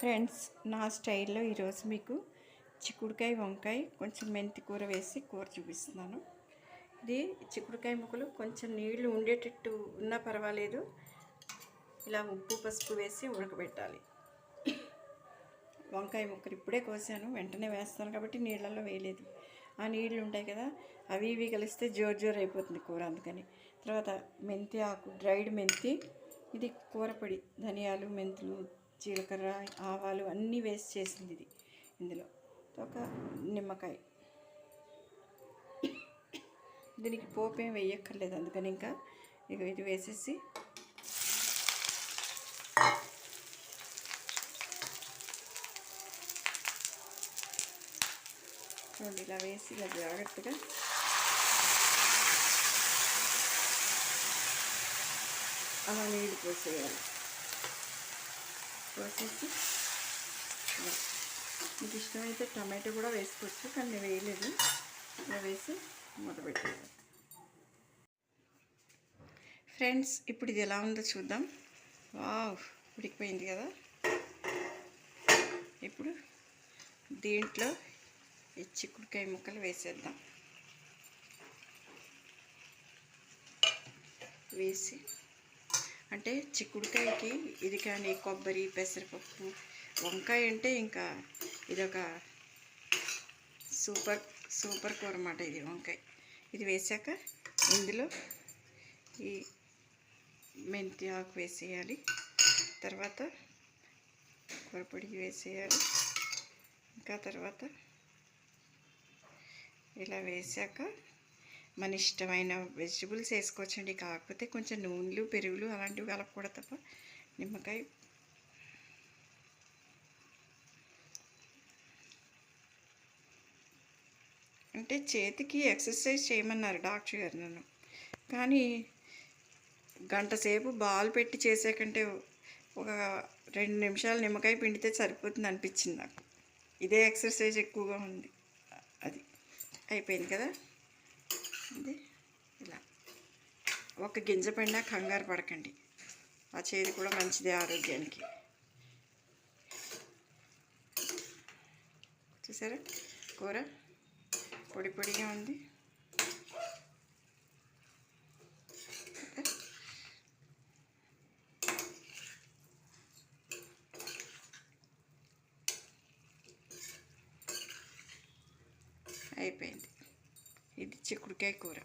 Friends, నా స్టైల్లో ఈరోజు మీకు చిక్కుడుకాయ వంకాయ కొంచెం మెంతి కూర వేసి కూర చూపిస్తున్నాను. ఇది చిక్కుడుకాయ ముక్కలు కొంచెం నీళ్లు ఉండేటట్టు ఉన్నా పర్వాలేదు, ఇలా ఉప్పు పసుపు వేసి ఉడకబెట్టాలి. వంకాయ ముక్కలు ఇప్పుడే కోసాను, వెంటనే వేస్తాను కాబట్టి నీళ్ళల్లో వేయలేదు. ఆ నీళ్ళు ఉంటాయి కదా, అవి ఇవి కలిస్తే జోరు అయిపోతుంది కూర, అందుకని. తర్వాత మెంతి ఆకు, డ్రైడ్ మెంతి, ఇది కూరపొడి, ధనియాలు, మెంతులు, జీలకర్ర, ఆవాలు అన్నీ వేసి చేసింది ఇది. ఇందులో ఒక నిమ్మకాయ, దీనికి పోపు ఏం వేయక్కర్లేదు, అందుకని ఇంకా ఇది వేసేసి చూడండి, ఇలా వేసి ఇలా జాగ్రత్తగా అలా నీళ్ళు పోసేయాలి. పోసేసి మీకు ఇష్టమైతే టమాటో కూడా వేసుకోవచ్చు, కానీ నేను వేయలేదు. ఇలా వేసి మూత పెట్టేయాలి. ఫ్రెండ్స్, ఇప్పుడు ఇది ఎలా ఉందో చూద్దాం. వావ్, ఉడికిపోయింది కదా. ఇప్పుడు దీంట్లో ఈ చిక్కుడుకాయ ముక్కలు వేసేద్దాం. వేసి అంటే చిక్కుడుకాయకి ఇది కానీ కొబ్బరి, పెసరపప్పు, వంకాయ అంటే ఇంకా ఇదొక సూపర్ కూర అన్నమాట ఇది వంకాయ. ఇది వేసాక ఇందులో ఈ మెంతి ఆకు వేసేయాలి, తర్వాత కూరపొడి వేసేయాలి, ఇంకా తర్వాత ఇలా వేసాక మన ఇష్టమైన వెజిటబుల్స్ వేసుకోవచ్చండి. కాకపోతే కొంచెం నూనెలు, పెరుగులు అలాంటివి కలపకూడదు తప్ప. నిమ్మకాయ, అంటే చేతికి ఎక్సర్సైజ్ చేయమన్నారు డాక్టర్ గారు నన్ను, కానీ గంట సేపు బాల్ పెట్టి చేసే కంటే ఒక 2 నిమిషాలు నిమ్మకాయ పిండితే సరిపోతుంది అనిపించింది నాకు. ఇదే ఎక్సర్సైజ్ ఎక్కువగా ఉంది. అది అయిపోయింది కదా. ఇది ఇలా ఒక గింజ పడినా కంగారు పడకండి, ఆ చేదు కూడా మంచిదే ఆరోగ్యానికి. చూసారా, కూర పొడి పొడిగా ఉంది. అయిపోయింది. ఇది చిక్కుడుకాయ కూర.